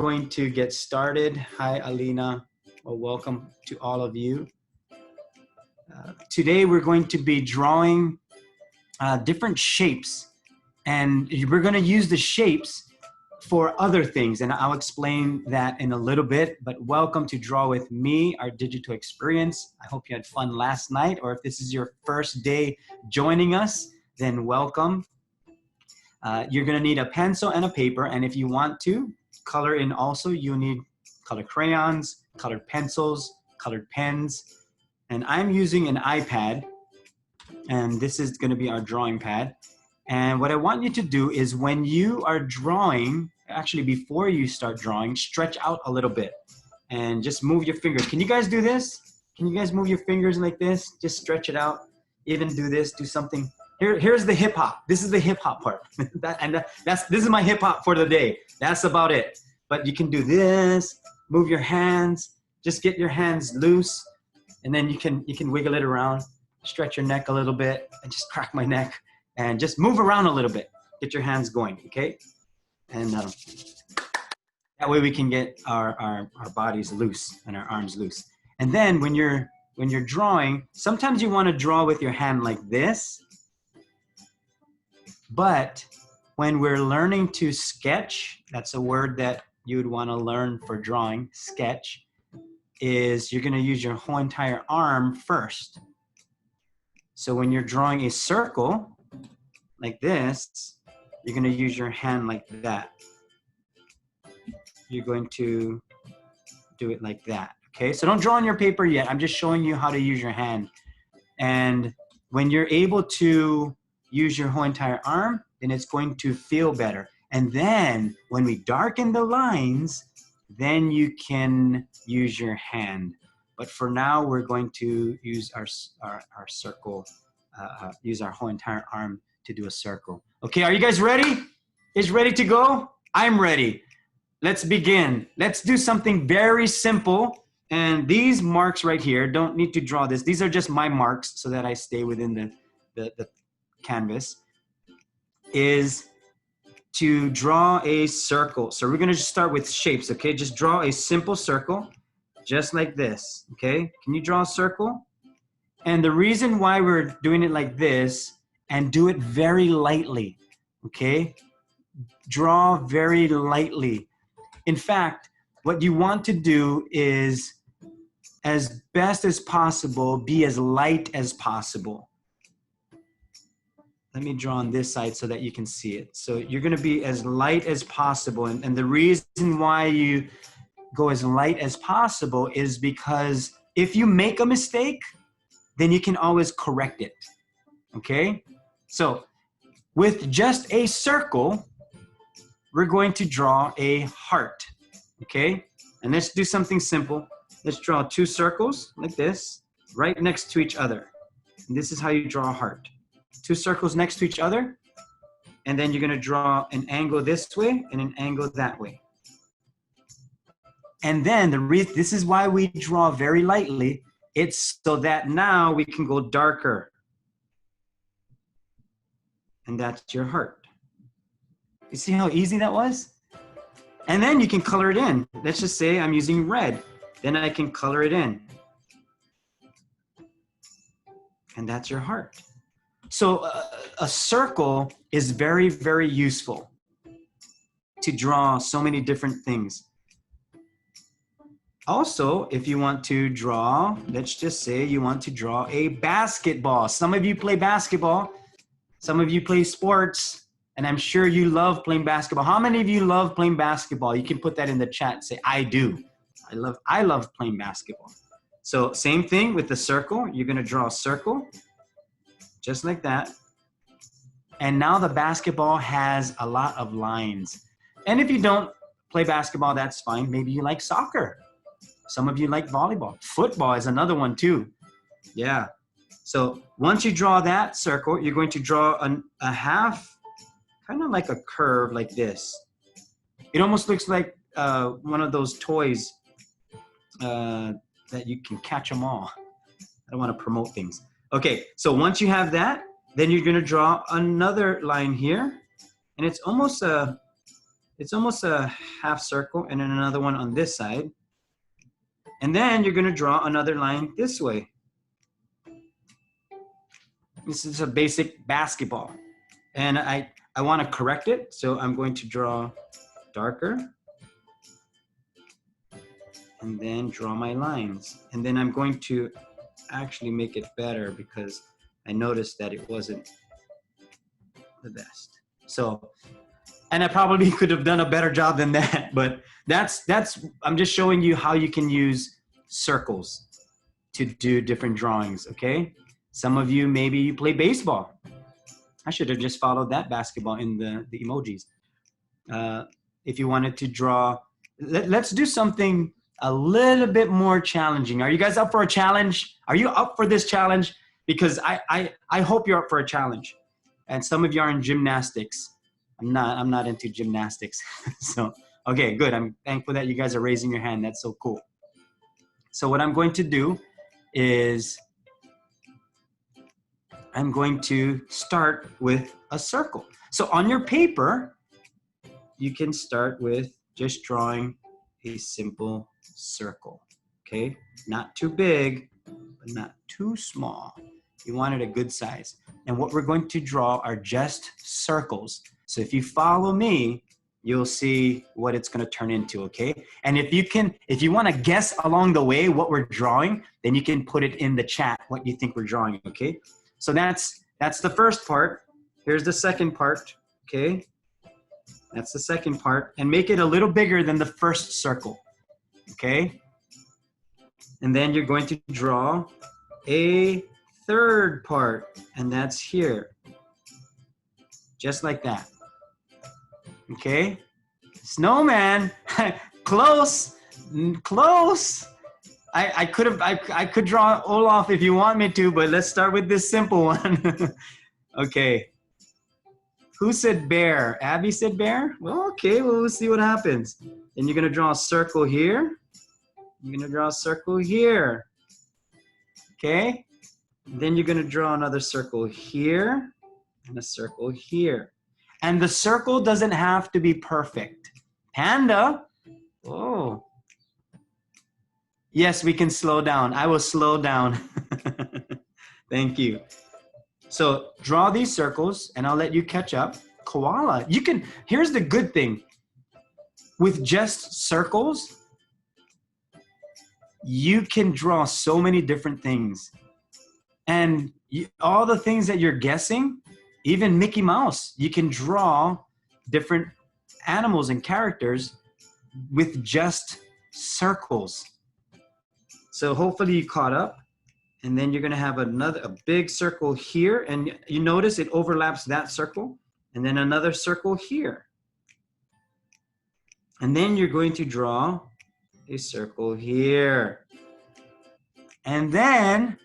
going to get started. Hi, Alina. Well, welcome to all of you. Today, we're going to be drawing different shapes, and we're going to use the shapes for other things, and I'll explain that in a little bit. But welcome to Draw With Me, our digital experience. I hope you had fun last night, or if this is your first day joining us, then welcome. You're going to need a pencil and a paper, and if you want to color in also, you need colored crayons, colored pencils, colored pens, and I'm using an iPad, and this is going to be our drawing pad. And what I want you to do is when you are drawing, actually before you start drawing, stretch out a little bit and just move your fingers. Can you guys do this? Can you guys move your fingers like this? Just stretch it out. Even do this, do something. Here's the hip hop. This is the hip hop part. This is my hip hop for the day. That's about it. But you can do this, move your hands, just get your hands loose, and then you can wiggle it around, stretch your neck a little bit, and just crack my neck, and just move around a little bit. Get your hands going, okay? And that way we can get our bodies loose and our arms loose. And then when you're drawing, sometimes you want to draw with your hand like this. But when we're learning to sketch, that's a word that you would want to learn for drawing, sketch, is you're going to use your whole entire arm first. So when you're drawing a circle like this, you're going to use your hand like that. You're going to do it like that, okay? So don't draw on your paper yet. I'm just showing you how to use your hand. And when you're able to use your whole entire arm, then it's going to feel better. And then when we darken the lines, then you can use your hand. But for now, we're going to use our circle, use our whole entire arm to do a circle. Okay, are you guys ready? Is ready to go? I'm ready. Let's begin. Let's do something very simple. And these marks right here, don't need to draw this. These are just my marks so that I stay within the canvas, is to draw a circle. So we're going to just start with shapes, okay? Just draw a simple circle, just like this, okay? Can you draw a circle? And the reason why we're doing it like this, and do it very lightly, okay? Draw very lightly. In fact, what you want to do is, as best as possible, be as light as possible. Let me draw on this side so that you can see it. So you're going to be as light as possible. And the reason why you go as light as possible is because if you make a mistake, then you can always correct it. Okay? So with just a circle, we're going to draw a heart. Okay? And let's do something simple. Let's draw two circles like this, right next to each other. And this is how you draw a heart. Two circles next to each other, and then you're going to draw an angle this way and an angle that way. And then this is why we draw very lightly. It's so that now we can go darker. And that's your heart. You see how easy that was? And then you can color it in. Let's just say I'm using red. Then I can color it in. And that's your heart. So a circle is very, very useful to draw so many different things. Also, if you want to draw, let's just say you want to draw a basketball. Some of you play basketball. Some of you play sports. And I'm sure you love playing basketball. How many of you love playing basketball? You can put that in the chat and say, I do. I love playing basketball. So same thing with the circle. You're going to draw a circle. Just like that. And now the basketball has a lot of lines. And if you don't play basketball, that's fine. Maybe you like soccer. Some of you like volleyball. Football is another one too. Yeah. So once you draw that circle, you're going to draw a half, kind of like a curve like this. It almost looks like one of those toys that you can catch them all. I don't want to promote things. Okay, so once you have that, then you're going to draw another line here, and it's almost it's almost a half circle, and then another one on this side. And then you're gonna draw another line this way. This is a basic basketball. And I wanna correct it, so I'm going to draw darker. And then draw my lines. And then I'm going to actually make it better because I noticed that it wasn't the best. So, and I probably could have done a better job than that, but I'm just showing you how you can use circles to do different drawings, okay? Some of you, maybe you play baseball. I should have just followed that basketball in the emojis. If you wanted to draw, let's do something a little bit more challenging. Are you guys up for a challenge? Are you up for this challenge? Because I hope you're up for a challenge. And some of you are in gymnastics. I'm not into gymnastics. So, okay, good. I'm thankful that you guys are raising your hand. That's so cool. So what I'm going to do is I'm going to start with a circle. So on your paper, you can start with just drawing a simple circle, okay? Not too big, but not too small. You want it a good size. And what we're going to draw are just circles. So if you follow me, you'll see what it's gonna turn into, okay? And if you wanna guess along the way what we're drawing, then you can put it in the chat, what you think we're drawing, okay? So that's the first part. Here's the second part, okay? That's the second part. And make it a little bigger than the first circle, okay? And then you're going to draw a third part, and that's here. Just like that. Okay? Snowman, close, close. I could draw Olaf if you want me to, but let's start with this simple one. Okay. Who said bear? Abby said bear? Well, okay, well, we'll see what happens. Then you're gonna draw a circle here. You're gonna draw a circle here. Okay? Then you're gonna draw another circle here and a circle here. And the circle doesn't have to be perfect. Panda, oh. Yes, we can slow down. I will slow down. Thank you. So draw these circles and I'll let you catch up. Koala, here's the good thing. With just circles, you can draw so many different things. And all the things that you're guessing, even Mickey Mouse, you can draw different animals and characters with just circles. So hopefully you caught up. And then you're gonna have a big circle here, and you notice it overlaps that circle, and then another circle here. And then you're going to draw a circle here. And then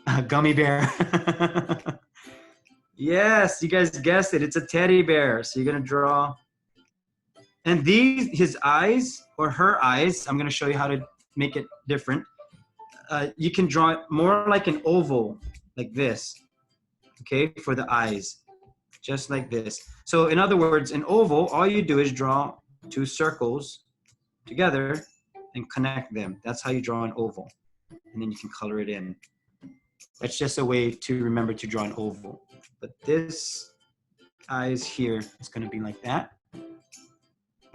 a gummy bear. Yes, you guys guessed it, it's a teddy bear. So you're gonna draw, and his eyes, or her eyes, I'm gonna show you how to make it different. You can draw it more like an oval, like this, okay, for the eyes, just like this. So in other words, an oval, all you do is draw two circles together and connect them. That's how you draw an oval. And then you can color it in. That's just a way to remember to draw an oval. But this eyes here is gonna be like that.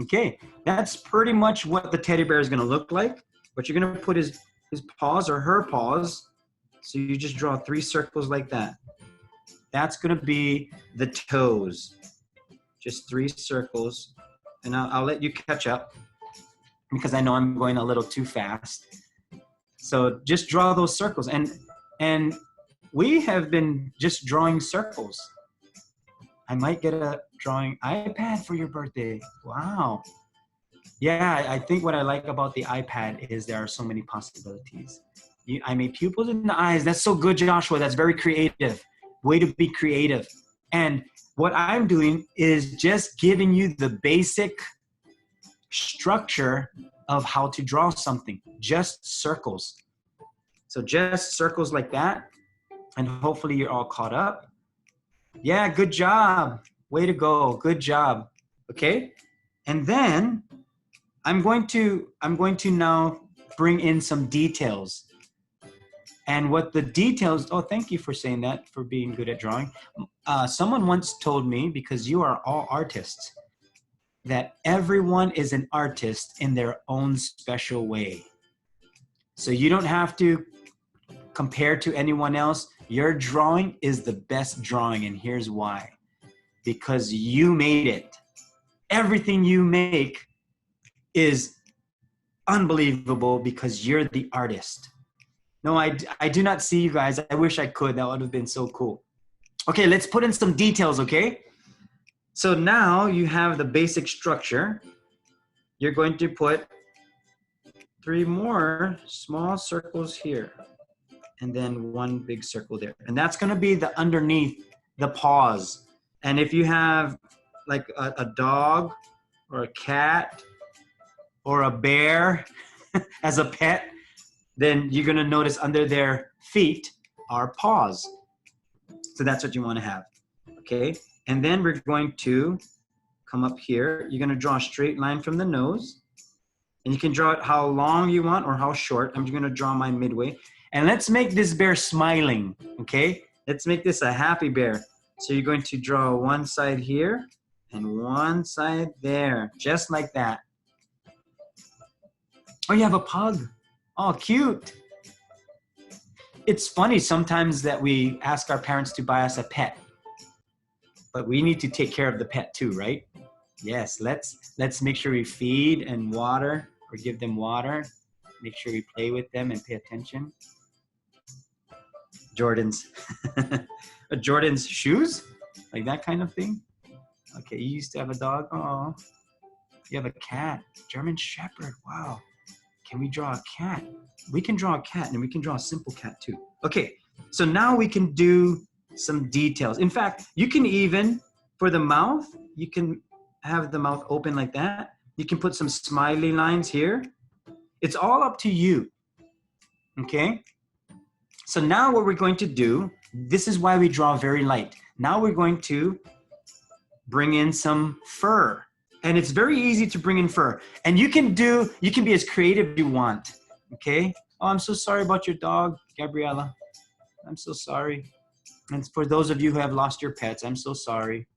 Okay, that's pretty much what the teddy bear is gonna look like. What you're gonna put is his paws or her paws. So you just draw 3 circles like that. That's gonna be the toes. Just 3 circles. And I'll let you catch up because I know I'm going a little too fast. So just draw those circles. And we have been just drawing circles. I might get a drawing iPad for your birthday. Wow. Yeah, I think what I like about the iPad is there are so many possibilities. I made pupils in the eyes. That's so good, Joshua. That's very creative. Way to be creative. And what I'm doing is just giving you the basic structure of how to draw something. Just circles. So just circles like that. And hopefully you're all caught up. Yeah, good job. Way to go. Good job. Okay? And then I'm going to now bring in some details. And what the details, oh, thank you for saying that, for being good at drawing. Someone once told me, because you are all artists, that everyone is an artist in their own special way. So you don't have to compare to anyone else. Your drawing is the best drawing, and here's why. Because you made it. Everything you make is unbelievable because you're the artist. No, I do not see you guys. I wish I could. That would have been so cool. Okay, let's put in some details, okay? So now you have the basic structure. You're going to put 3 more small circles here, and then 1 big circle there. And that's gonna be the underneath the paws. And if you have like a dog or a cat or a bear as a pet, then you're gonna notice under their feet are paws. So that's what you wanna have, okay? And then we're going to come up here. You're gonna draw a straight line from the nose, and you can draw it how long you want or how short. I'm just gonna draw mine midway. And let's make this bear smiling, okay? Let's make this a happy bear. So you're going to draw one side here and one side there, just like that. Oh, you have a pug. Oh, cute. It's funny sometimes that we ask our parents to buy us a pet, but we need to take care of the pet too, right? Yes, let's make sure we feed and water, or give them water. Make sure we play with them and pay attention. Jordan's. Jordan's shoes? Like that kind of thing? Okay, you used to have a dog? Oh, you have a cat. German Shepherd, wow. Can we draw a cat? We can draw a cat, and we can draw a simple cat too. Okay, so now we can do some details. In fact, you can even, for the mouth, you can have the mouth open like that. You can put some smiley lines here. It's all up to you, okay? So now what we're going to do, this is why we draw very light. Now we're going to bring in some fur. And it's very easy to bring in fur. And you can be as creative as you want, okay? Oh, I'm so sorry about your dog, Gabriella. I'm so sorry. And for those of you who have lost your pets, I'm so sorry.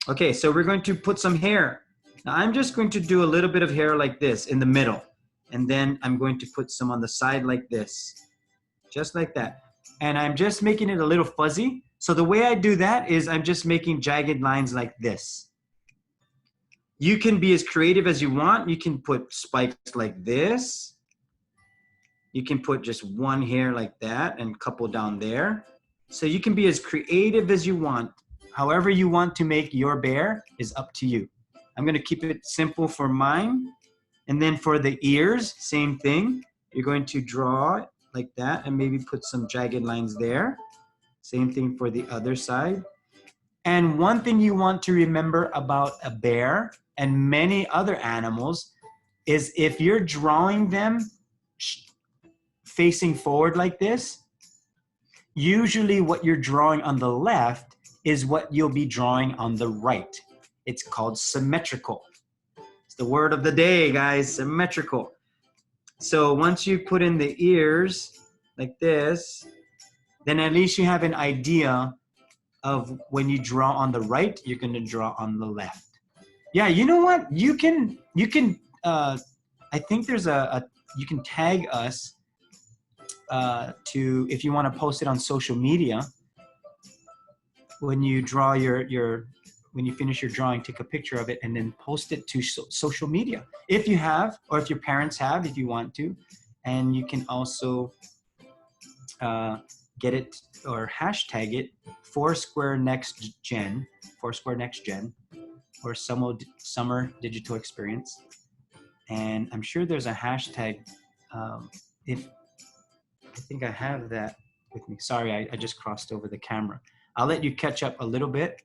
Okay, so we're going to put some hair. Now I'm just going to do a little bit of hair like this in the middle. And then I'm going to put some on the side like this, just like that. And I'm just making it a little fuzzy. So the way I do that is I'm just making jagged lines like this. You can be as creative as you want. You can put spikes like this. You can put just one hair like that and a couple down there. So you can be as creative as you want. However you want to make your bear is up to you. I'm gonna keep it simple for mine. And then for the ears, same thing. You're going to draw it like that and maybe put some jagged lines there. Same thing for the other side. And one thing you want to remember about a bear and many other animals is if you're drawing them facing forward like this, usually what you're drawing on the left is what you'll be drawing on the right. It's called symmetrical. It's the word of the day, guys, symmetrical. So once you put in the ears like this, then at least you have an idea of when you draw on the right, you're gonna draw on the left. Yeah, you know what? You can. I think there's you can tag us to, if you want to post it on social media. When you draw when you finish your drawing, take a picture of it and then post it to social media. If you have, or if your parents have, if you want to. And you can also get it or hashtag it Foursquare Next Gen, or Summer Digital Experience. And I'm sure there's a hashtag. I think I have that with me. Sorry, I just crossed over the camera. I'll let you catch up a little bit.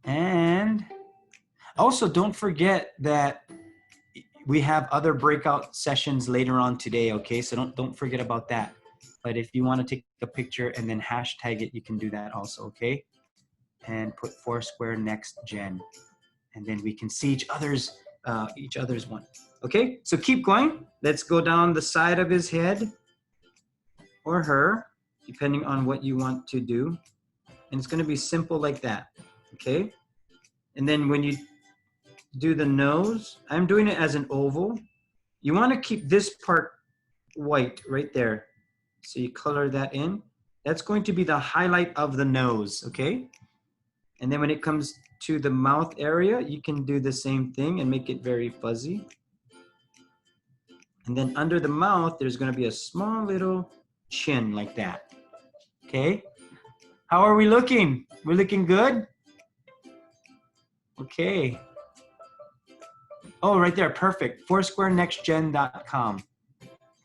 And also don't forget that we have other breakout sessions later on today, okay? So don't forget about that. But if you want to take a picture and then hashtag it, you can do that also, okay? And put Foursquare Next Gen. and then we can see each other's one. Okay, so keep going. Let's go down the side of his head or her, depending on what you want to do. And it's going to be simple like that. Okay, and then when you do the nose, I'm doing it as an oval. You want to keep this part white right there. So you color that in. That's going to be the highlight of the nose, okay? And then when it comes to the mouth area, you can do the same thing and make it very fuzzy. And then under the mouth, there's going to be a small little chin like that, okay? How are we looking? We're looking good? Okay. Oh, right there, perfect. FoursquareNextGen.com.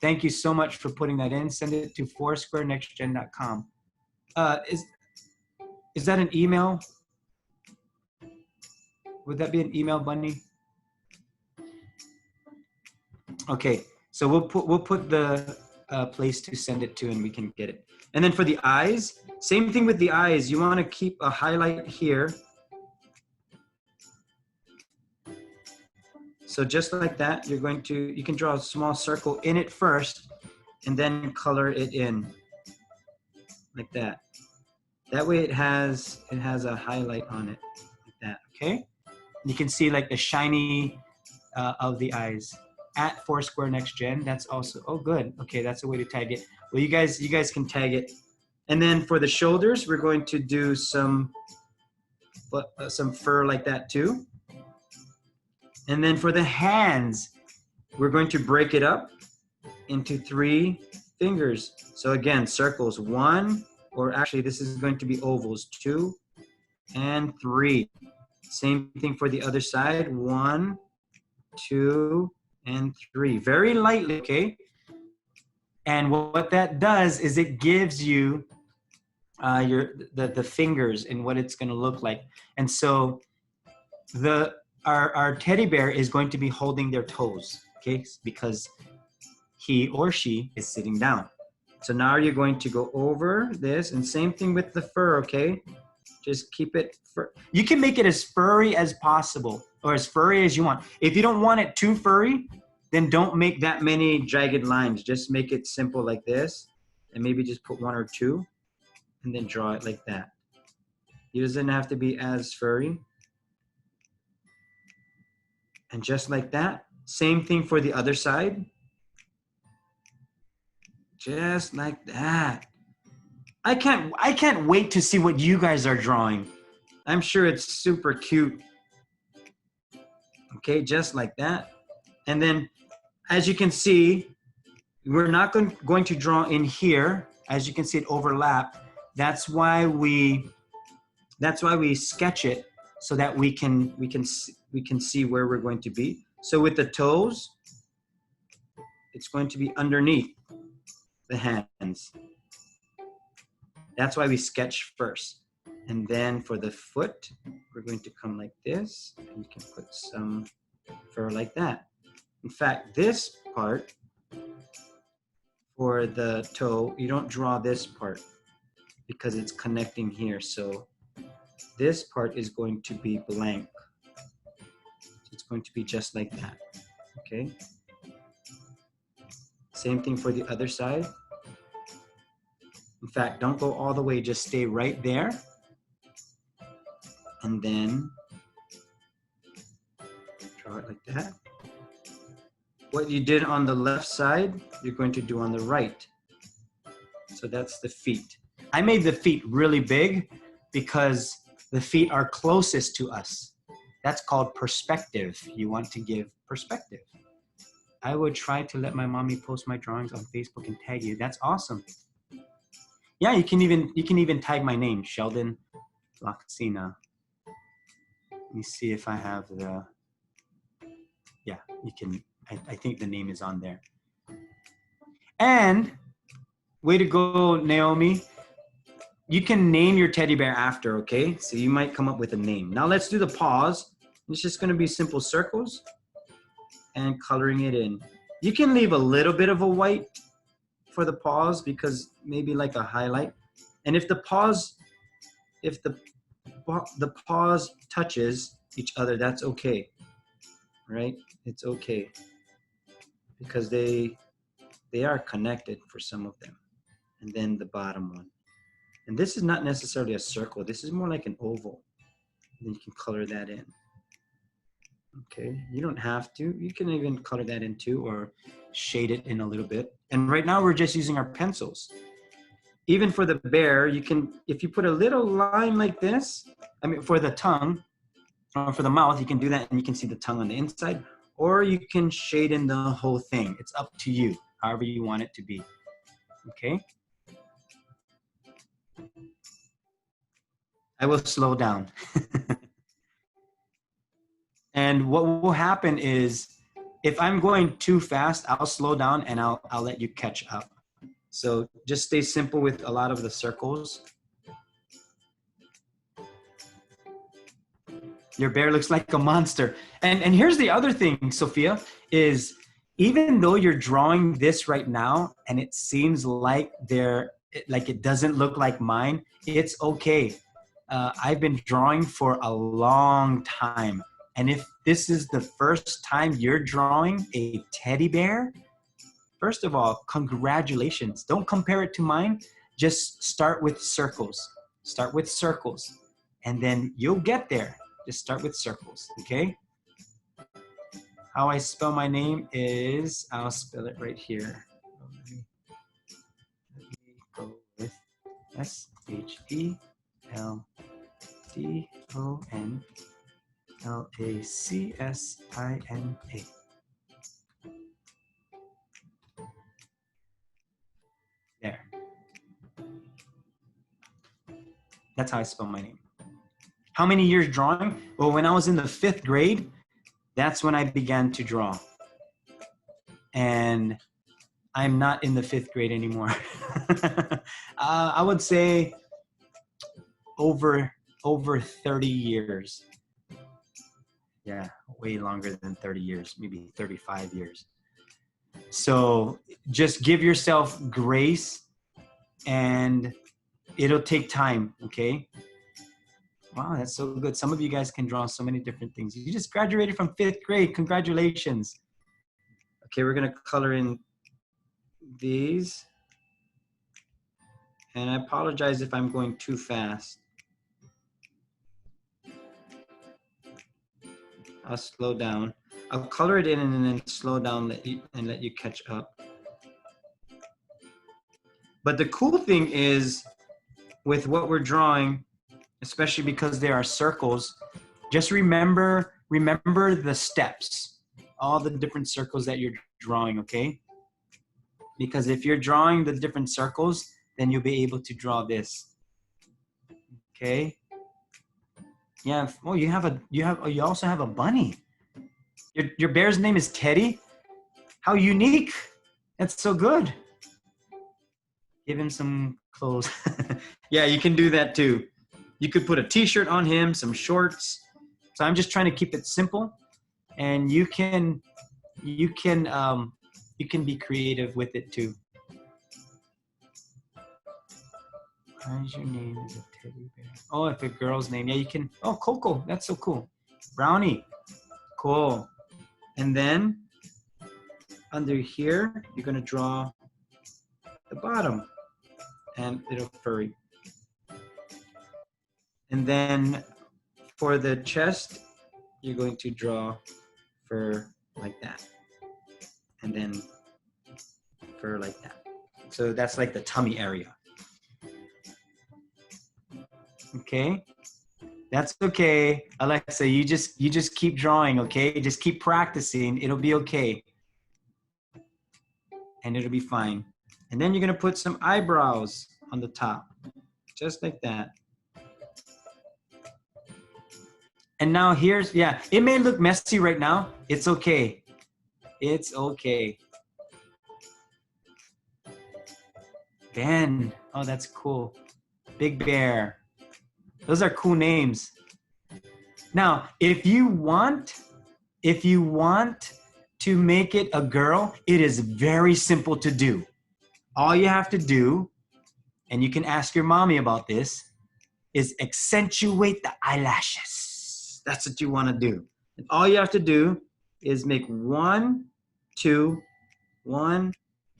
Thank you so much for putting that in. Send it to FoursquareNextGen.com. Is that an email? Would that be an email, Bunny? Okay, so we'll put the place to send it to, and we can get it. And then for the eyes, same thing with the eyes. You want to keep a highlight here. So just like that, you can draw a small circle in it first, and then color it in like that. That way it has a highlight on it like that, okay? You can see like the shiny of the eyes at Foursquare Next Gen. That's also, oh good, okay, that's a way to tag it. Well, you guys can tag it. And then for the shoulders, we're going to do some fur like that too. And then for the hands, we're going to break it up into 3 fingers. So again, circles 1, or actually this is going to be ovals, 2 and 3. Same thing for the other side, 1, 2, and 3. Very lightly, okay? And what that does is it gives you the fingers and what it's gonna look like. And so our teddy bear is going to be holding their toes, okay? Because he or she is sitting down. So now you're going to go over this, and same thing with the fur, okay? Just keep it, you can make it as furry as possible, or as furry as you want. If you don't want it too furry, then don't make that many jagged lines. Just make it simple like this, and maybe just put 1 or 2, and then draw it like that. It doesn't have to be as furry. And just like that, same thing for the other side. Just like that. I can't wait to see what you guys are drawing. I'm sure it's super cute. Okay, just like that. And then, as you can see, we're not going to draw in here. As you can see, it overlap. That's why we sketch it, so that we can see where we're going to be. So with the toes, it's going to be underneath the hands. That's why we sketch first. And then for the foot, we're going to come like this, and you can put some fur like that. In fact, this part for the toe, you don't draw this part because it's connecting here. So this part is going to be blank. It's going to be just like that, okay? Same thing for the other side. In fact, don't go all the way, just stay right there. And then draw it like that. What you did on the left side, you're going to do on the right. So that's the feet. I made the feet really big because the feet are closest to us. That's called perspective. You want to give perspective. I would try to let my mommy post my drawings on Facebook and tag you. That's awesome. Yeah, you can even tag my name, Sheldon Laxina. Let me see if I have the, yeah, you can, I think the name is on there. And way to go, Naomi. You can name your teddy bear after, okay? So you might come up with a name. Now let's do the paws. It's just gonna be simple circles and coloring it in. You can leave a little bit of a white for the paws, because maybe like a highlight. And if the paws touches, each other, that's okay, right? It's okay because they are connected for some of them. And then the bottom one. And this is not necessarily a circle. This is more like an oval. And then you can color that in. Okay, you don't have to. You can even color that in too or shade it in a little bit. And right now we're just using our pencils. Even for the bear, you can, if you put a little line like this, I mean for the tongue, or for the mouth, you can do that and you can see the tongue on the inside, or you can shade in the whole thing. It's up to you, however you want it to be, okay? I will slow down. And what will happen is, if I'm going too fast, I'll slow down and I'll let you catch up. So just stay simple with a lot of the circles. Your bear looks like a monster. And here's the other thing, Sophia, is even though you're drawing this right now and it seems like it doesn't look like mine, it's okay. I've been drawing for a long time. And if this is the first time you're drawing a teddy bear, first of all, congratulations. Don't compare it to mine. Just start with circles. Start with circles. And then you'll get there. Just start with circles, okay? How I spell my name is, I'll spell it right here. Let me go with SDELDONLACSINA. There. That's how I spell my name. How many years drawing? Well, when I was in the 5th grade, that's when I began to draw. And I'm not in the 5th grade anymore. I would say over 30 years. Yeah, way longer than 30 years, maybe 35 years. So just give yourself grace and it'll take time, okay? Wow, that's so good. Some of you guys can draw so many different things. You just graduated from 5th grade. Congratulations. Okay, we're gonna color in these. And I apologize if I'm going too fast. I'll slow down. I'll color it in and then slow down and let you catch up. But the cool thing is with what we're drawing, especially because there are circles, just remember the steps, all the different circles that you're drawing, okay? Because if you're drawing the different circles, then you'll be able to draw this, okay? Yeah, oh, you also have a bunny. Your bear's name is Teddy? How unique. That's so good. Give him some clothes. Yeah, you can do that too. You could put a t-shirt on him, some shorts. So I'm just trying to keep it simple, and you can be creative with it too. What's your name is a teddy bear? Oh, if a girl's name, yeah, you can. Oh, Coco, that's so cool. Brownie, cool. And then under here, you're gonna draw the bottom and little furry. And then for the chest, you're going to draw fur like that. And then fur like that. So that's like the tummy area. Okay, that's okay. Alexa, you just keep drawing, okay? Just keep practicing. It'll be okay. And it'll be fine. And then you're gonna put some eyebrows on the top, just like that. And now here's, yeah, it may look messy right now. It's okay. It's okay. Ben, oh, that's cool. Big Bear. Those are cool names. Now, if you want to make it a girl, it is very simple to do. All you have to do, and you can ask your mommy about this, is accentuate the eyelashes. That's what you want to do. And all you have to do is make 1, 2, 1,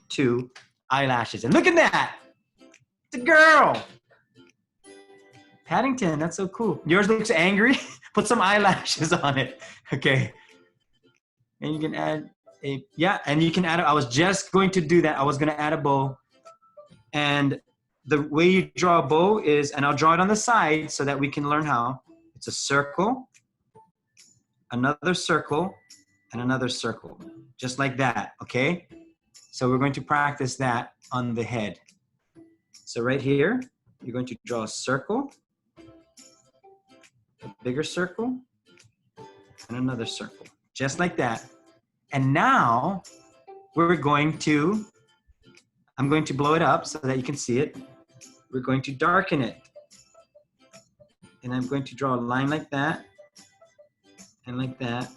2 eyelashes. And look at that. It's a girl. Paddington, that's so cool. Yours looks angry. Put some eyelashes on it. Okay. And you can add and you can add, I was just going to do that. I was going to add a bow. And the way you draw a bow is, and I'll draw it on the side so that we can learn how. It's a circle, another circle, and another circle. Just like that, okay? So we're going to practice that on the head. So right here, you're going to draw a circle, a bigger circle, and another circle. Just like that. And now we're going to, I'm going to blow it up so that you can see it. We're going to darken it. And I'm going to draw a line like that, and like that.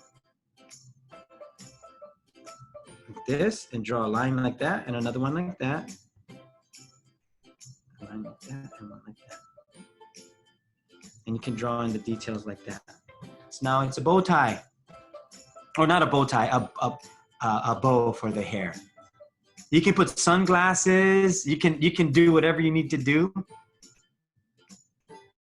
Like this, and draw a line like that, and another one like that. A line like that, and one like that. And you can draw in the details like that. So now it's a bow tie. Or not a bow tie, a bow for the hair. You can put sunglasses, you can do whatever you need to do.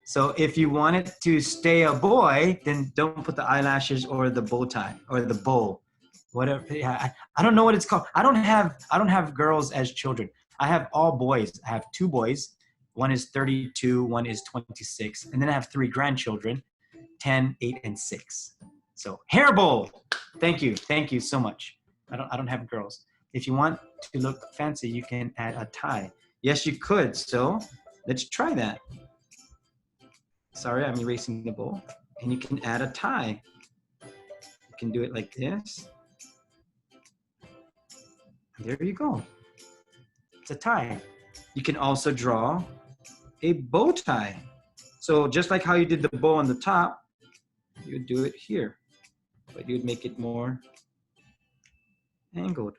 So if you want it to stay a boy, then don't put the eyelashes or the bow tie or the bow. Whatever. Yeah, I don't know what it's called. I don't have girls as children. I have all boys. I have 2 boys. One is 32, one is 26. And then I have 3 grandchildren, 10, 8, and 6. So hair bow. Thank you so much. I don't have girls. If you want to look fancy, you can add a tie. Yes, you could. So let's try that. Sorry, I'm erasing the bowl. And you can add a tie. You can do it like this. And there you go. It's a tie. You can also draw a bow tie. So just like how you did the bow on the top, you would do it here. But you would make it more angled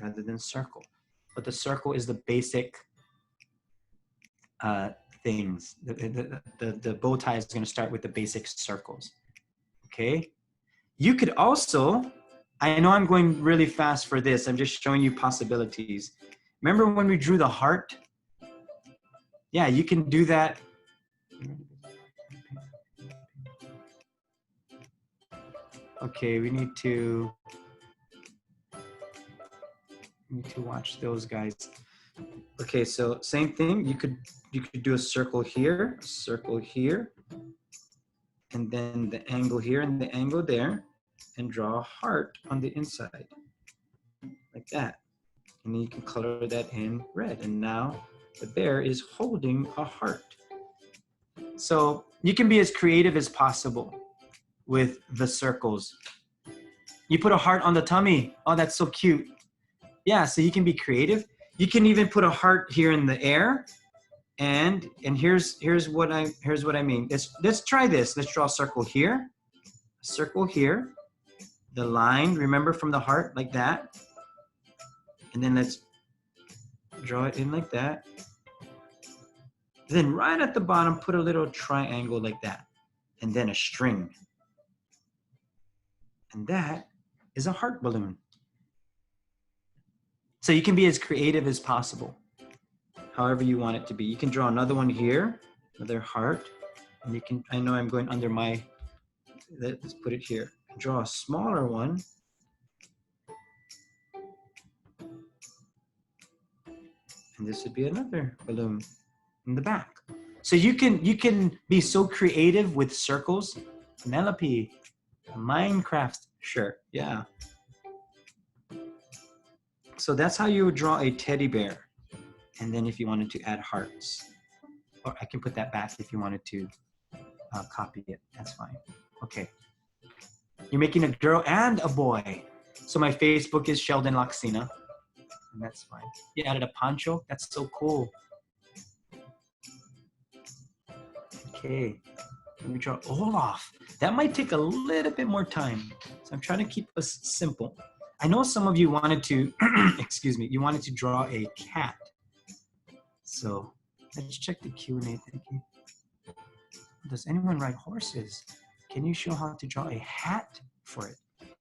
rather than circle. But the circle is the basic things. The bow tie is going to start with the basic circles. Okay? You could also, I know I'm going really fast for this. I'm just showing you possibilities. Remember when we drew the heart? Yeah, you can do that. Okay, we need to watch those guys. Okay, so same thing. You could do a circle here, and then the angle here and the angle there, and draw a heart on the inside, like that. And then you can color that in red. And now the bear is holding a heart. So you can be as creative as possible with the circles. You put a heart on the tummy. Oh, that's so cute. Yeah, so you can be creative. You can even put a heart here in the air. And here's what I mean. Let's try this. Let's draw a circle here. A circle here. The line, remember, from the heart, like that. And then let's draw it in like that. Then right at the bottom, put a little triangle like that. And then a string. And that is a heart balloon. So you can be as creative as possible, however you want it to be. You can draw another one here, another heart. And you can, I know I'm going under my, let's put it here. Draw a smaller one. And this would be another balloon in the back. So you can be so creative with circles. Penelope, a Minecraft shirt, yeah. So that's how you would draw a teddy bear. And then if you wanted to add hearts, or I can put that back if you wanted to copy it, that's fine. Okay. You're making a girl and a boy. So my Facebook is Sheldon Laxina. And that's fine. You added a poncho? That's so cool. Okay. Let me draw Olaf. That might take a little bit more time. So I'm trying to keep us simple. I know some of you wanted to, excuse me, you wanted to draw a cat. So let's check the Q&A. Thank you. Does anyone ride horses? Can you show how to draw a hat for it?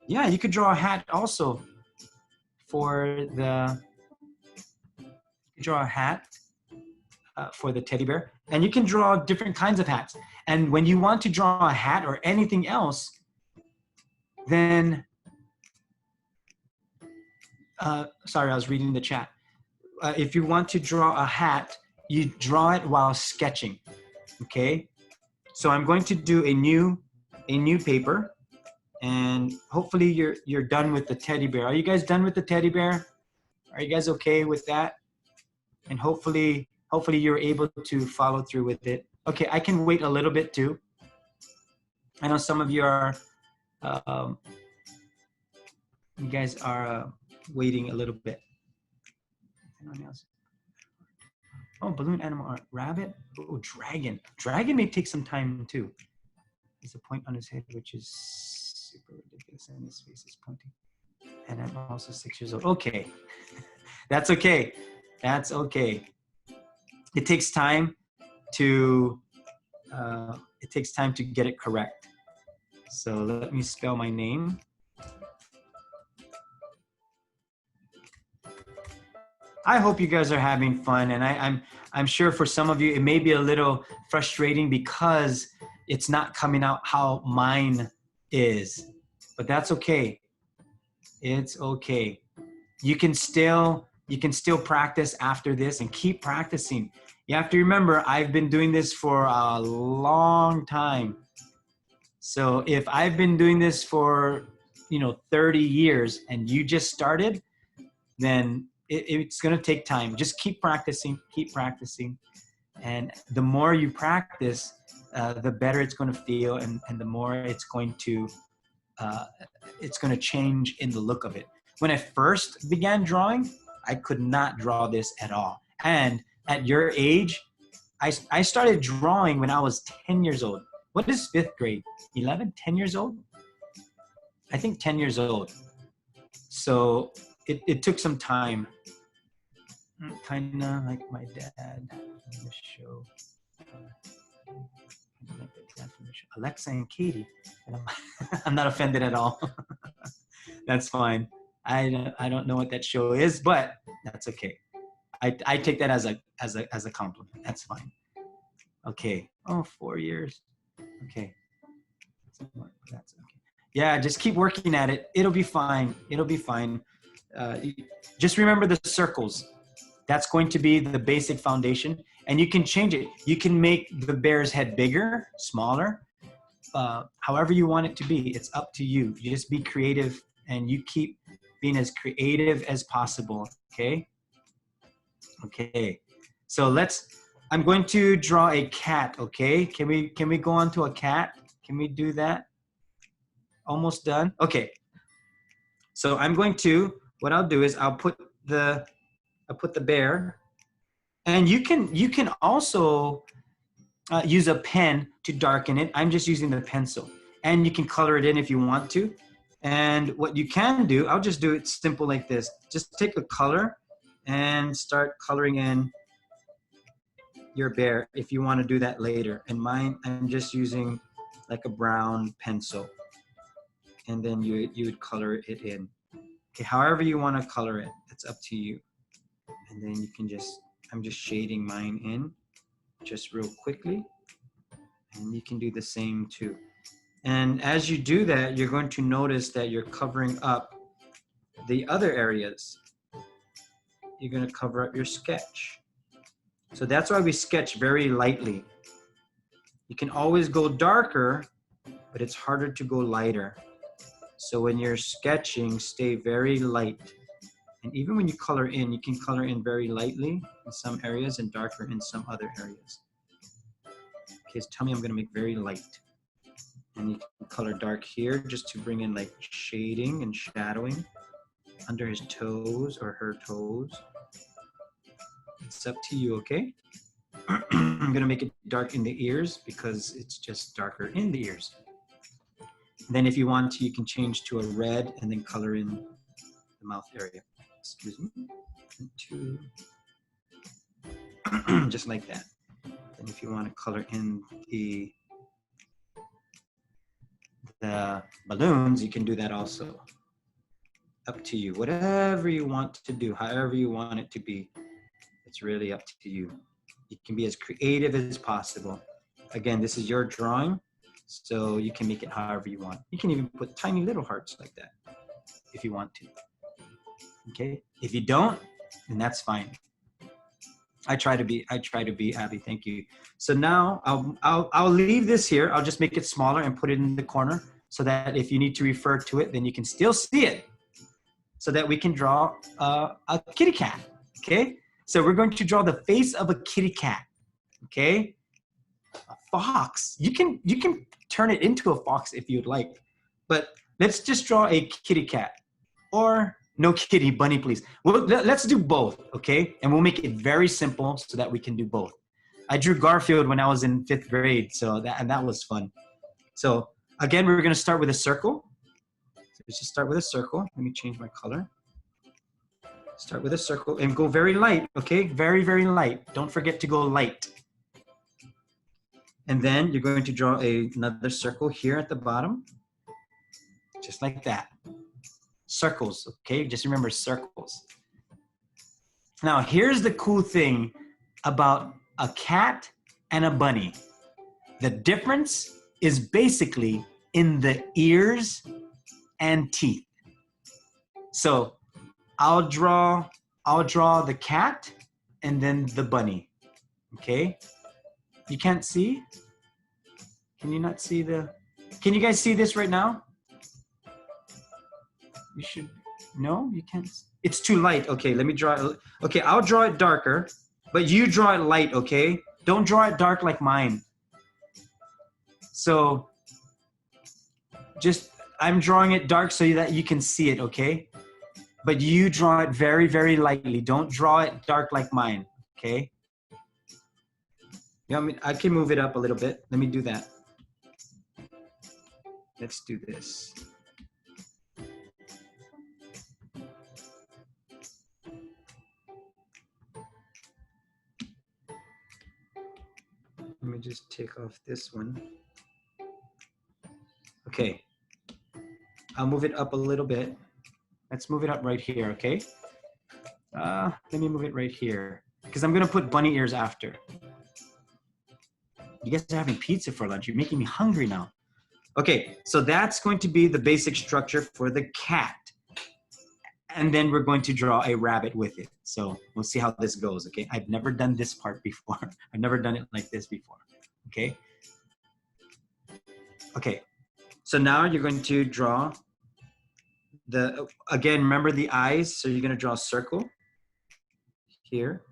Yeah, you could draw a hat also for the, for the teddy bear. And you can draw different kinds of hats. And when you want to draw a hat or anything else, then, sorry, I was reading the chat. If you want to draw a hat, you draw it while sketching, okay? So I'm going to do a new paper, and hopefully you're done with the teddy bear. Are you guys done with the teddy bear? Are you guys okay with that? And hopefully you're able to follow through with it. Okay, I can wait a little bit too. I know some of you are, you guys are waiting a little bit. Anyone else? Oh, balloon animal art. Rabbit. Oh, dragon. Dragon may take some time too. There's a point on his head, which is super ridiculous, and his face is pointing. And I'm also 6 years old. Okay, that's okay. That's okay. It takes time to get it correct. So let me spell my name. I hope you guys are having fun, and I'm sure for some of you it may be a little frustrating because it's not coming out how mine is, but that's okay. It's okay. You can still practice after this and keep practicing. You have to remember, I've been doing this for a long time. So if I've been doing this for 30 years and you just started, then it's going to take time. Just keep practicing, and the more you practice, the better it's going to feel, and the more it's going to change in the look of it. When I first began drawing, I could not draw this at all. And at your age, I started drawing when I was 10 years old. What is 5th grade? 11? 10 years old? I think 10 years old. So it took some time. Kind of like my dad in the show. Alexa and Katie. I'm not offended at all. That's fine. I don't know what that show is, but that's okay. I take that as a compliment. That's fine. Okay. Oh, 4 years. Okay. That's okay. Yeah, just keep working at it. It'll be fine. It'll be fine. Just remember the circles. That's going to be the basic foundation, and you can change it. You can make the bear's head bigger, smaller, however you want it to be. It's up to you. You just be creative, and you keep being as creative as possible, okay? Okay, so I'm going to draw a cat, okay? Can we go on to a cat? Can we do that? Almost done? Okay. So what I'll do is I'll put the bear, and you can also use a pen to darken it. I'm just using the pencil, and you can color it in if you want to. And what you can do, I'll just do it simple like this. Just take a color and start coloring in your bear if you want to do that later. And mine, I'm just using like a brown pencil, and then you would color it in. Okay, however you want to color it, it's up to you. And then you can I'm just shading mine in just real quickly. And you can do the same too. And as you do that, you're going to notice that you're covering up the other areas. You're going to cover up your sketch. So that's why we sketch very lightly. You can always go darker, but it's harder to go lighter. So when you're sketching, stay very light. And even when you color in, you can color in very lightly in some areas and darker in some other areas. Okay, so tell me I'm going to make very light. And you can color dark here just to bring in like shading and shadowing under his toes or her toes. It's up to you, okay? I'm going to make it dark in the ears because it's just darker in the ears. And then if you want to, you can change to a red and then color in the mouth area. Excuse me. Just like that. And if you want to color in the the balloons, you can do that also. Up to you. Whatever you want to do, however you want it to be, it's really up to you. You can be as creative as possible. Again, this is your drawing, so you can make it however you want. You can even put tiny little hearts like that if you want to. Okay? If you don't, then that's fine. I try to be, Abby, thank you. So now I'll leave this here. I'll just make it smaller and put it in the corner so that if you need to refer to it, then you can still see it, so that we can draw a kitty cat, okay? So we're going to draw the face of a kitty cat, okay? A fox, you can turn it into a fox if you'd like, but let's just draw a kitty cat, or no kitty, bunny, please. Well, let's do both, okay? And we'll make it very simple so that we can do both. I drew Garfield when I was in 5th grade, so that was fun. So again, we're gonna start with a circle. So let's just start with a circle. Let me change my color. Start with a circle and go very light, okay? Very, very light. Don't forget to go light. And then you're going to draw another circle here at the bottom, just like that. Circles, okay? Just remember circles. Now, here's the cool thing about a cat and a bunny. The difference is basically in the ears and teeth. So I'll draw the cat and then the bunny, okay? You can't see? Can you not see can you guys see this right now? You should, no, you can't. It's too light. Okay, let me draw it. Okay, I'll draw it darker, but you draw it light, okay? Don't draw it dark like mine. So I'm drawing it dark so that you can see it, okay? But you draw it very, very lightly. Don't draw it dark like mine, okay? You know, I can move it up a little bit. Let me do that. Let's do this. Let me just take off this one. Okay. I'll move it up a little bit. Let's move it up right here, okay? Let me move it right here, because I'm gonna put bunny ears after. You guys are having pizza for lunch. You're making me hungry now. Okay, so that's going to be the basic structure for the cat. And then we're going to draw a rabbit with it. So we'll see how this goes, okay? I've never done this part before. I've never done it like this before, okay? Okay, so now you're going to draw again, remember the eyes. So you're gonna draw a circle here,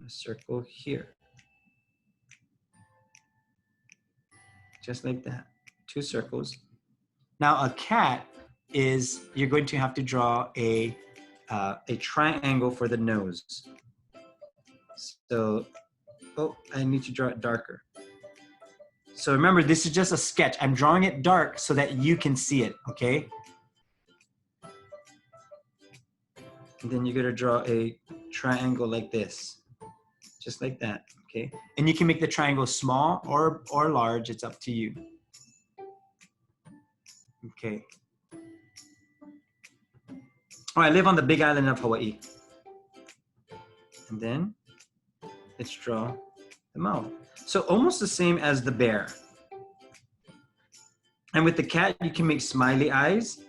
a circle here. Just like that, 2 circles. Now a cat you're going to have to draw a triangle for the nose. So, I need to draw it darker. So remember, this is just a sketch. I'm drawing it dark so that you can see it, okay? And then you're gonna draw a triangle like this, just like that, okay? And you can make the triangle small or large, it's up to you. Okay. Oh, I live on the big island of Hawaii. And then let's draw the mouth. So almost the same as the bear. And with the cat, you can make smiley eyes.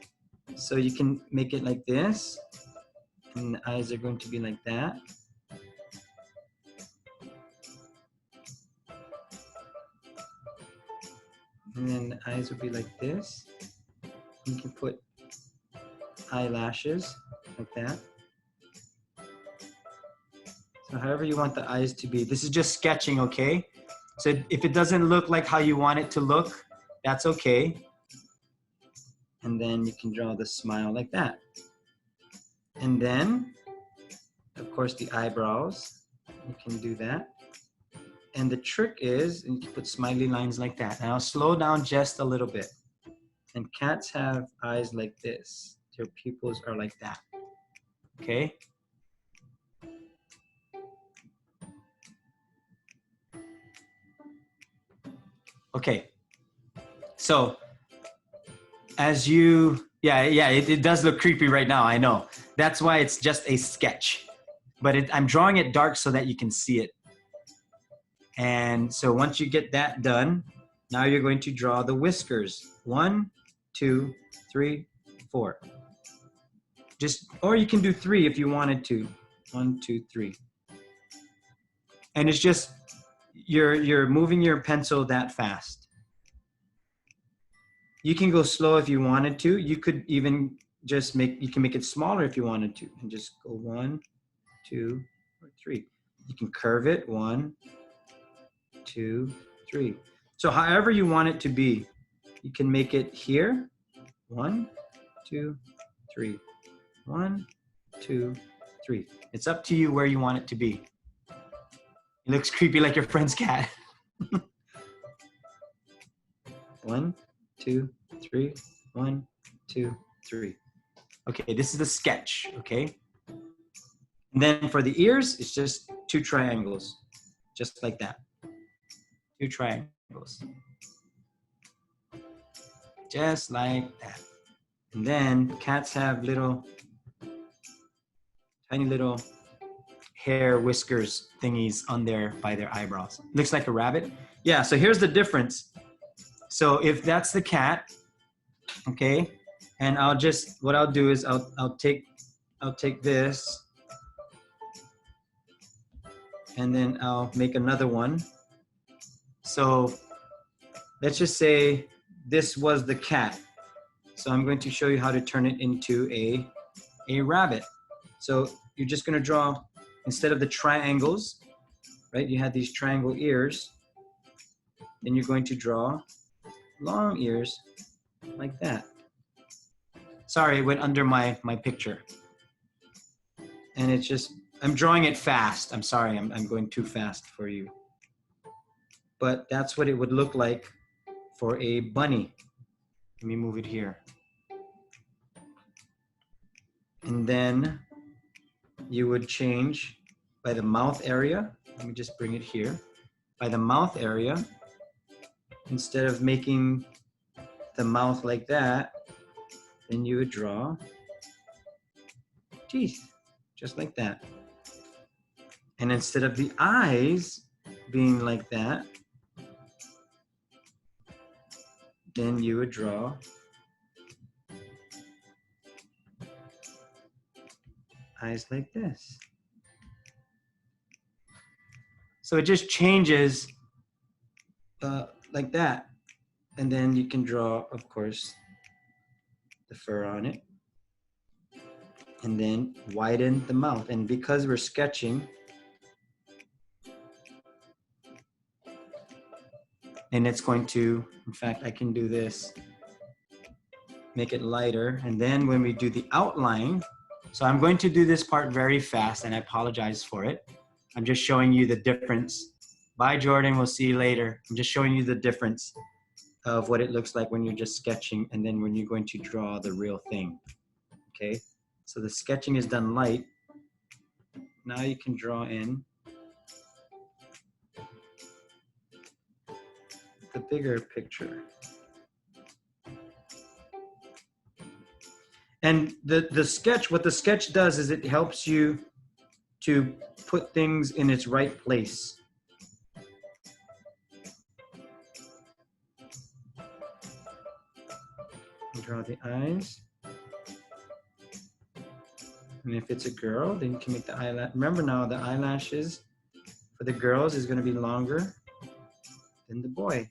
So you can make it like this. And the eyes are going to be like that. And then the eyes will be like this. You can put eyelashes like that. So however you want the eyes to be. This is just sketching, okay? So if it doesn't look like how you want it to look, that's okay. And then you can draw the smile like that. And then, of course, the eyebrows. You can do that. And the trick is, you can put smiley lines like that. Now slow down just a little bit. And cats have eyes like this. Their pupils are like that. Okay? Okay. So as you, it does look creepy right now, I know. That's why it's just a sketch. But I'm drawing it dark so that you can see it. And so once you get that done, now you're going to draw the whiskers. 1, 2, 3, 4. Or you can do 3 if you wanted to. 1, 2, 3. And it's just, you're moving your pencil that fast. You can go slow if you wanted to. You could even just you can make it smaller if you wanted to. And just go 1, 2, or 3. You can curve it, 1, 2, 3. So however you want it to be, you can make it here. 1, 2, 3. 1, 2, 3. It's up to you where you want it to be. It looks creepy like your friend's cat. 1, 2, 3. 1, 2, 3. Okay, this is the sketch, okay? And then for the ears, it's just 2 triangles, just like that. 2 triangles. Just like that. And then cats have tiny little hair whiskers thingies by their eyebrows. Looks like a rabbit. Yeah, so here's the difference. So if that's the cat, okay, and what I'll do is I'll take this and then I'll make another one. So let's just say this was the cat. So I'm going to show you how to turn it into a rabbit. So you're just going to draw, instead of the triangles, right? You had these triangle ears. Then you're going to draw long ears like that. Sorry, it went under my picture. And it's just, I'm drawing it fast. I'm sorry, I'm going too fast for you. But that's what it would look like for a bunny. Let me move it here. And then you would change by the mouth area. Let me just bring it here. By the mouth area, instead of making the mouth like that, then you would draw teeth, just like that. And instead of the eyes being like that, then you would draw eyes like this. So it just changes like that. And then you can draw, of course, the fur on it. And then widen the mouth. And because we're sketching, and it's going to, in fact, I can do this, make it lighter. And then when we do the outline, so I'm going to do this part very fast, and I apologize for it. I'm just showing you the difference. Bye, Jordan, we'll see you later. I'm just showing you the difference of what it looks like when you're just sketching and then when you're going to draw the real thing, okay? So the sketching is done light. Now you can draw in the bigger picture. And the sketch, what the sketch does is it helps you to put things in its right place. Draw the eyes. And if it's a girl, then you can make the eyelash. Remember now, the eyelashes for the girls is going to be longer than the boy.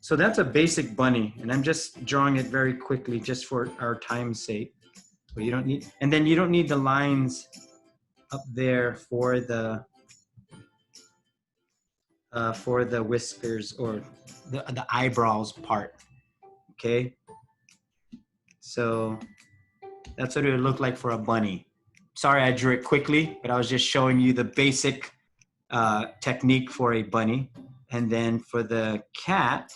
So that's a basic bunny, and I'm just drawing it very quickly just for our time's sake. So you don't need, and then you don't need the lines up there for the whiskers or the eyebrows part. Okay, so that's what it would look like for a bunny. Sorry I drew it quickly, but I was just showing you the basic technique for a bunny. And then for the cat,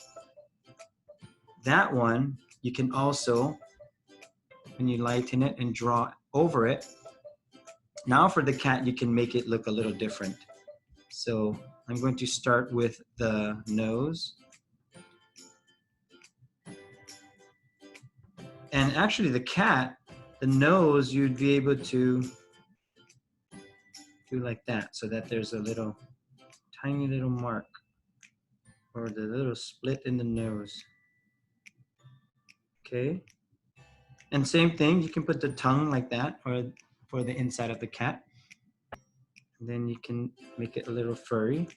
that one, you can also, when you lighten it and draw over it, now for the cat, you can make it look a little different. So I'm going to start with the nose. And actually the cat, the nose, you'd be able to do like that so that there's a little, tiny little mark or the little split in the nose. Okay. And same thing, you can put the tongue like that or for the inside of the cat. And then you can make it a little furry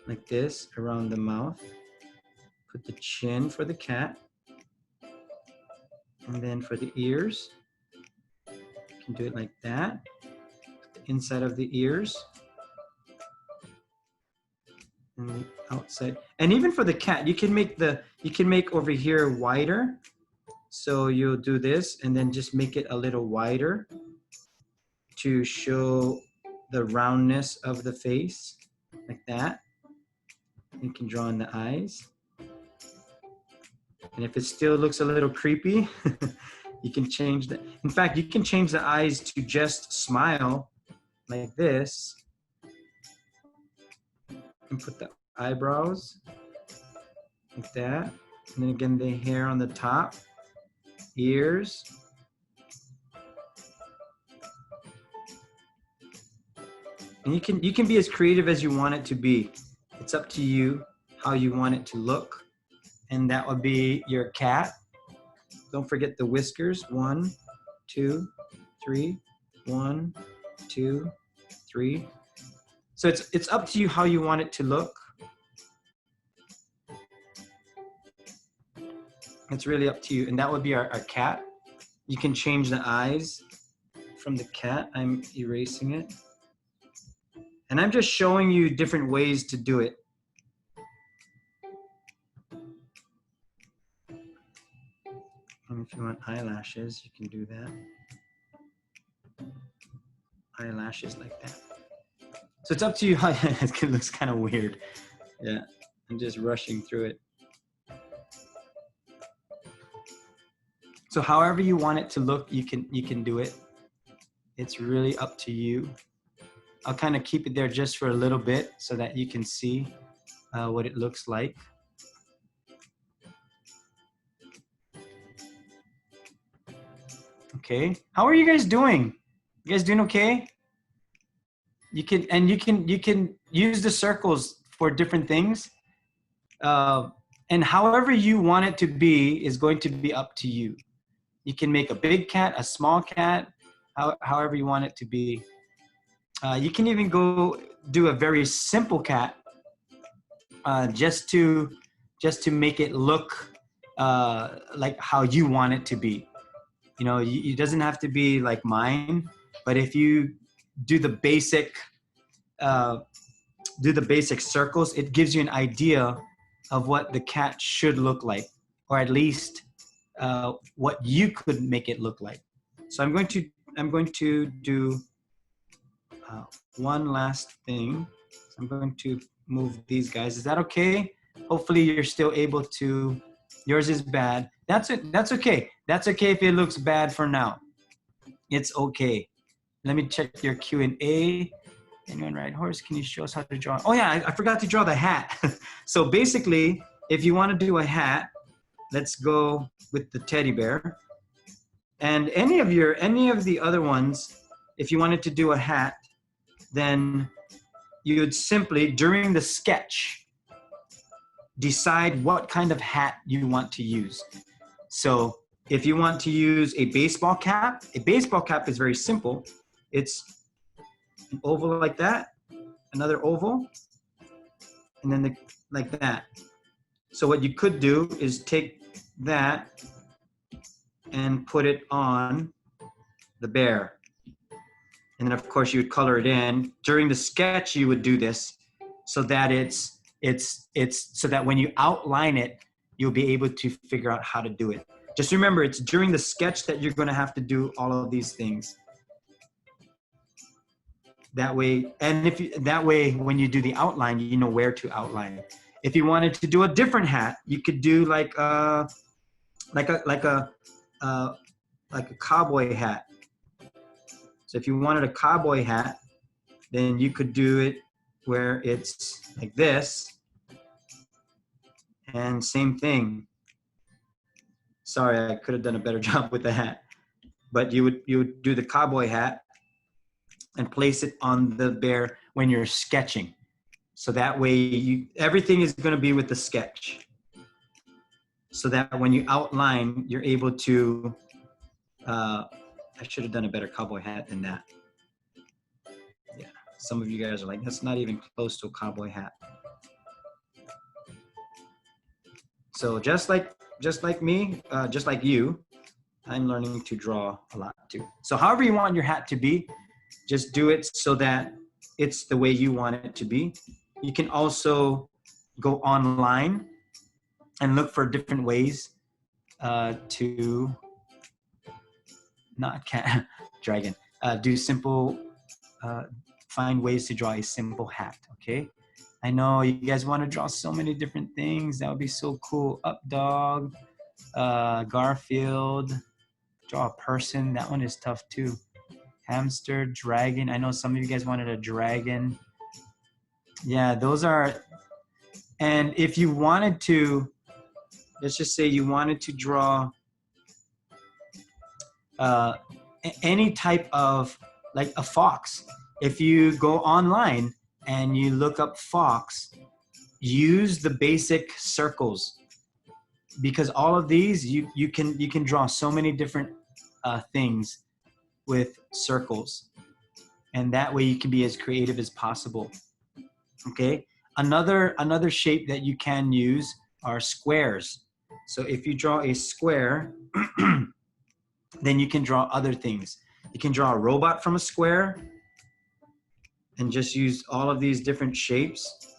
like this around the mouth. Put the chin for the cat. And then for the ears, you can do it like that. The inside of the ears. And the outside. And even for the cat, you can make over here wider. So you'll do this and then just make it a little wider to show the roundness of the face, like that. You can draw in the eyes. And if it still looks a little creepy, you can change that. In fact, you can change the eyes to just smile like this. And put the eyebrows like that. And then again, the hair on the top, ears. And you can be as creative as you want it to be. It's up to you how you want it to look. And that would be your cat. Don't forget the whiskers. 1, 2, 3. 1, 2, 3. So it's up to you how you want it to look. It's really up to you. And that would be our cat. You can change the eyes from the cat. I'm erasing it. And I'm just showing you different ways to do it. And if you want eyelashes, you can do that. Eyelashes like that. So it's up to you how it looks kind of weird. Yeah, I'm just rushing through it. So however you want it to look, you can do it. It's really up to you. I'll kind of keep it there just for a little bit so that you can see what it looks like. Okay, how are you guys doing? You guys doing okay? You can use the circles for different things. And however you want it to be is going to be up to you. You can make a big cat, a small cat, however you want it to be. You can even go do a very simple cat just to make it look like how you want it to be. You know, it doesn't have to be like mine, but if you do the basic circles, it gives you an idea of what the cat should look like, or at least what you could make it look like. So I'm going to do one last thing. So I'm going to move these guys. Is that okay? Hopefully you're still able to. Yours is bad. That's it. That's okay. That's okay if it looks bad for now. It's okay. Let me check your Q&A. Anyone ride horse? Can you show us how to draw? Oh yeah, I forgot to draw the hat. So basically, if you want to do a hat, let's go with the teddy bear. And any of the other ones, if you wanted to do a hat, then you would simply, during the sketch, decide what kind of hat you want to use. So if you want to use a baseball cap is very simple. It's an oval like that, another oval, and then like that. So what you could do is take that and put it on the bear. And then of course you would color it in. During the sketch you would do this so that it's so that when you outline it, you'll be able to figure out how to do it. Just remember, it's during the sketch that you're going to have to do all of these things. That way, and that way when you do the outline, you know where to outline. If you wanted to do a different hat, you could do like a cowboy hat. So if you wanted a cowboy hat, then you could do it where it's like this, and same thing. Sorry, I could have done a better job with the hat, but you would do the cowboy hat and place it on the bear when you're sketching. So that way everything is going to be with the sketch. So that when you outline, you're able to, I should have done a better cowboy hat than that. Yeah, some of you guys are like, that's not even close to a cowboy hat. So just like me, just like you, I'm learning to draw a lot too. So however you want your hat to be, just do it so that it's the way you want it to be. You can also go online and look for different ways to not cat dragon. Do simple, find ways to draw a simple hat. Okay. I know you guys want to draw so many different things. That would be so cool. Up dog, Garfield. Draw a person. That one is tough too. Hamster, dragon. I know some of you guys wanted a dragon. Yeah, those are. And if you wanted to, let's just say you wanted to draw any type of, like a fox. If you go online and you look up fox, use the basic circles, because all of these you can draw so many different things with circles, and that way you can be as creative as possible. Okay, another shape that you can use are squares. So if you draw a square, then you can draw other things. You can draw a robot from a square and just use all of these different shapes.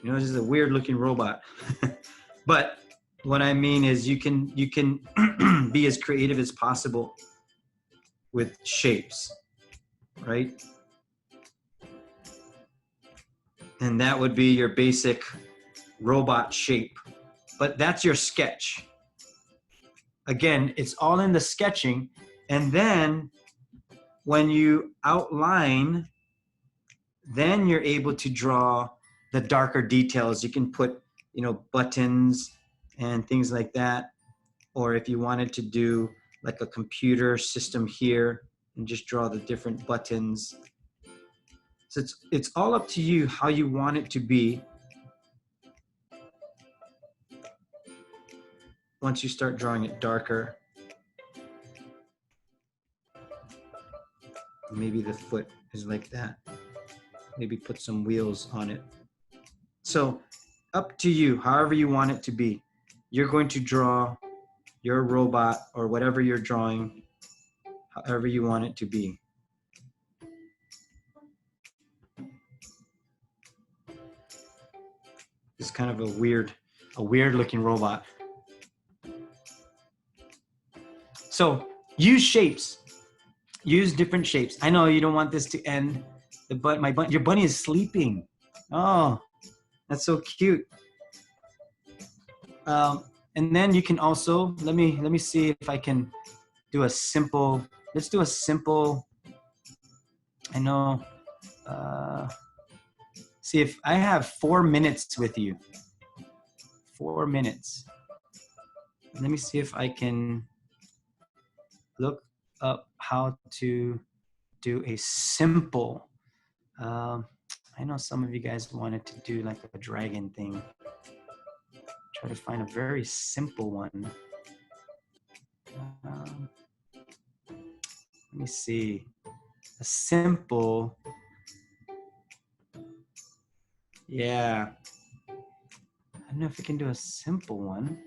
You know, this is a weird looking robot. But what I mean is you can be as creative as possible with shapes, right? And that would be your basic robot shape. But that's your sketch. Again, it's all in the sketching. And then when you outline, then you're able to draw the darker details. You can put, you know, buttons and things like that. Or if you wanted to do like a computer system here and just draw the different buttons. So it's all up to you how you want it to be. Once you start drawing it darker, maybe the foot is like that. Maybe put some wheels on it. So up to you, however you want it to be. You're going to draw your robot or whatever you're drawing, however you want it to be. It's kind of a weird looking robot. So use shapes. Use different shapes. I know you don't want this to end, but your bunny is sleeping. Oh, that's so cute. And then you can also, let me see if I can do a simple, let's do a simple, I know, see if I have 4 minutes with you. 4 minutes. Let me see if I can look up how to do a simple, I know some of you guys wanted to do like a dragon thing. Try to find a very simple one. Let me see. A simple. Yeah. I don't know if we can do a simple one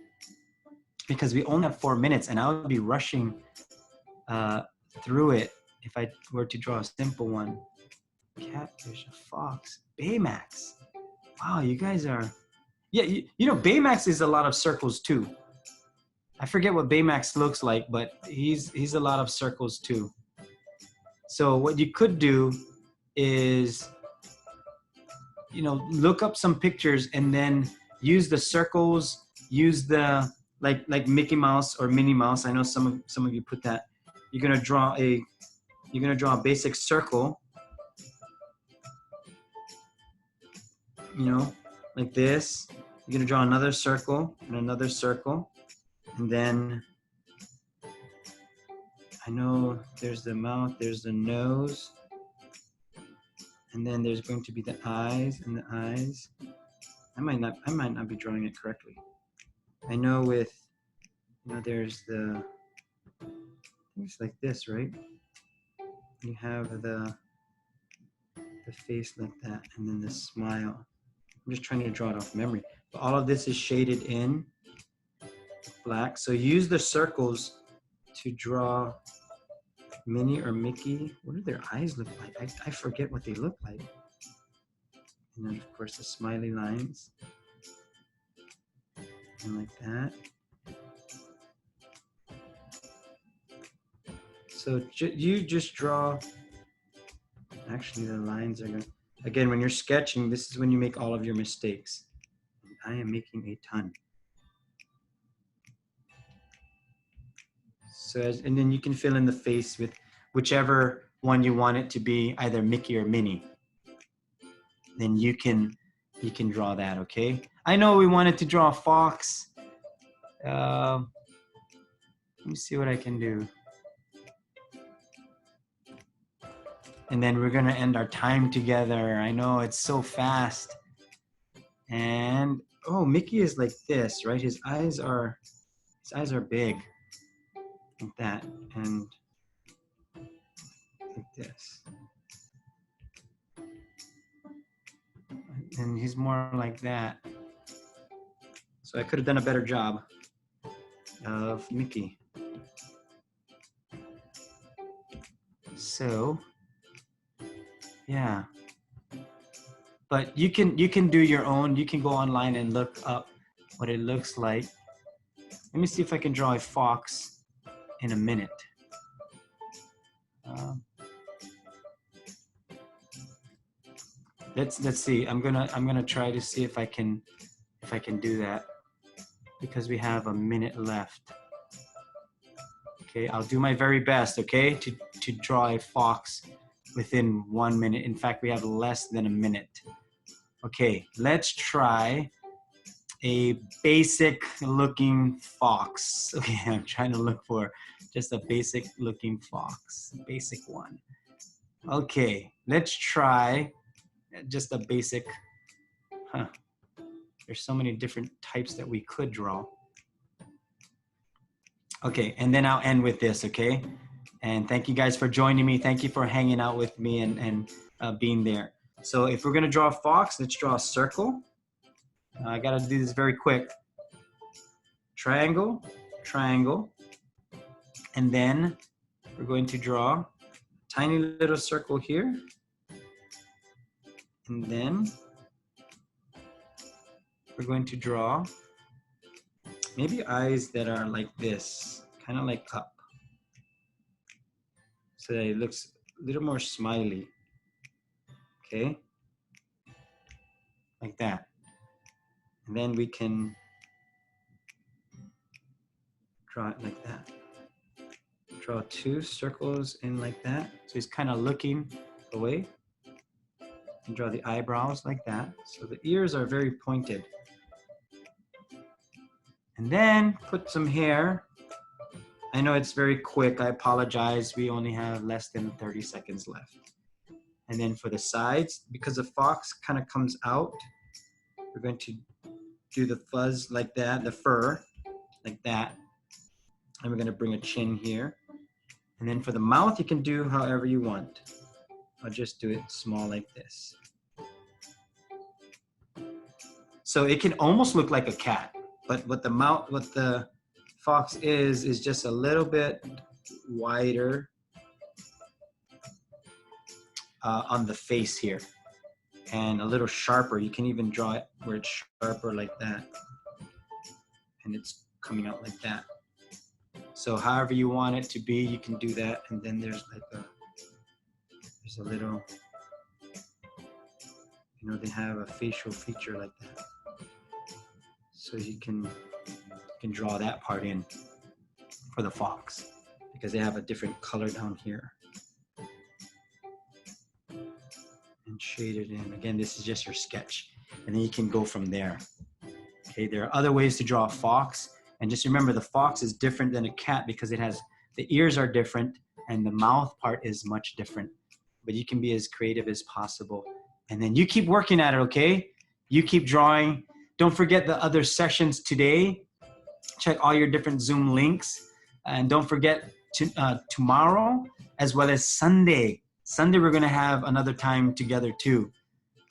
because we only have 4 minutes and I would be rushing through it if I were to draw a simple one. Catfish, a fox, Baymax. Wow, you guys are, yeah, you know, Baymax is a lot of circles too. I forget what Baymax looks like, but he's a lot of circles too. So what you could do is, you know, look up some pictures and then use the circles, use the like Mickey Mouse or Minnie Mouse. I know some of you put that. You're gonna draw a basic circle. you know, like this. You're gonna draw another circle and another circle. And then I know there's the mouth, there's the nose. And then there's going to be the eyes and the eyes. I might not be drawing it correctly. I know with, you know, there's the, it's like this, right? You have the face like that, and then the smile. I'm just trying to draw it off memory. But all of this is shaded in black. So use the circles to draw Minnie or Mickey. What do their eyes look like? I forget what they look like. And then of course the smiley lines. And like that. So you just draw, actually the lines are going to, again, when you're sketching, this is when you make all of your mistakes. I am making a ton. So, and then you can fill in the face with whichever one you want it to be, either Mickey or Minnie. Then you can draw that, okay? I know we wanted to draw a fox. Let me see what I can do. And then we're gonna end our time together. I know it's so fast. And oh, Mickey is like this, right? His eyes are big, like that, and like this. And he's more like that. So I could have done a better job of Mickey. So yeah, but you can do your own. You can go online and look up what it looks like. Let me see if I can draw a fox in a minute. Let's see. I'm gonna try to see if I can do that, because we have a minute left. Okay, I'll do my very best. Okay, to draw a fox within 1 minute. In fact, we have less than a minute. Okay, let's try a basic looking fox. Okay, I'm trying to look for just a basic looking fox, basic one. Okay, let's try just a basic, there's so many different types that we could draw. Okay, and then I'll end with this, okay? And thank you guys for joining me. Thank you for hanging out with me and being there. So if we're gonna draw a fox, let's draw a circle. I gotta do this very quick. Triangle, triangle. And then we're going to draw a tiny little circle here. And then we're going to draw maybe eyes that are like this, kind of like up. So that it looks a little more smiley. Okay? Like that. And then we can draw it like that. Draw two circles in like that. So he's kind of looking away. And draw the eyebrows like that. So the ears are very pointed. And then put some hair. I know it's very quick. I apologize. We only have less than 30 seconds left. And then for the sides, because the fox kind of comes out, we're going to do the fuzz like that, the fur like that. And we're going to bring a chin here. And then for the mouth, you can do however you want. I'll just do it small like this. So it can almost look like a cat, but what the fox is just a little bit wider on the face here, and a little sharper. You can even draw it where it's sharper like that, and it's coming out like that. So however you want it to be, you can do that. And then there's like there's a little, you know, they have a facial feature like that. So you can draw that part in for the fox, because they have a different color down here. And shade it in. Again, this is just your sketch. and then you can go from there. Okay, there are other ways to draw a fox, and just remember the fox is different than a cat because it has, the ears are different and the mouth part is much different, but you can be as creative as possible. And then you keep working at it, okay? You keep drawing. Don't forget the other sessions today. Check all your different Zoom links, and don't forget tomorrow as well as Sunday. Sunday, we're gonna have another time together too.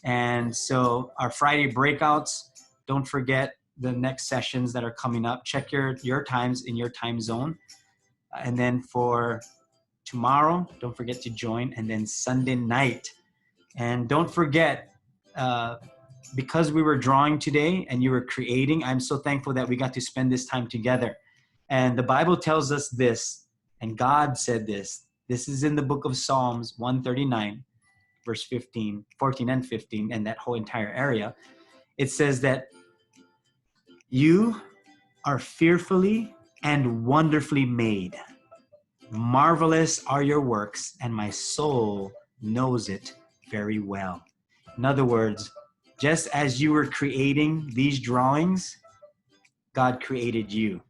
And so our Friday breakouts, don't forget the next sessions that are coming up. Check your times in your time zone. And then for tomorrow, don't forget to join. And then Sunday night. And don't forget, because we were drawing today and you were creating, I'm so thankful that we got to spend this time together. And the Bible tells us this, and God said this. This is in the book of Psalms 139, verse 14 and 15, and that whole entire area. It says that you are fearfully and wonderfully made. Marvelous are your works, and my soul knows it very well. In other words, just as you were creating these drawings, God created you.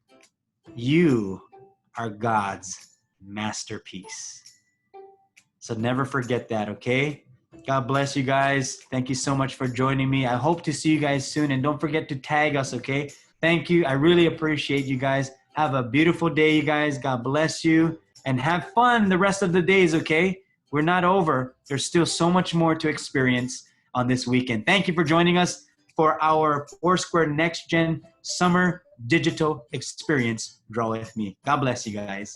You are God's masterpiece. So never forget that, okay? God bless you guys. Thank you so much for joining me. I hope to see you guys soon, and don't forget to tag us, okay? Thank you. I really appreciate you guys. Have a beautiful day, you guys. God bless you, and have fun the rest of the days, okay? We're not over. There's still so much more to experience on this weekend. Thank you for joining us for our Foursquare Next Gen Summer Digital Experience Draw With Me. God bless you guys.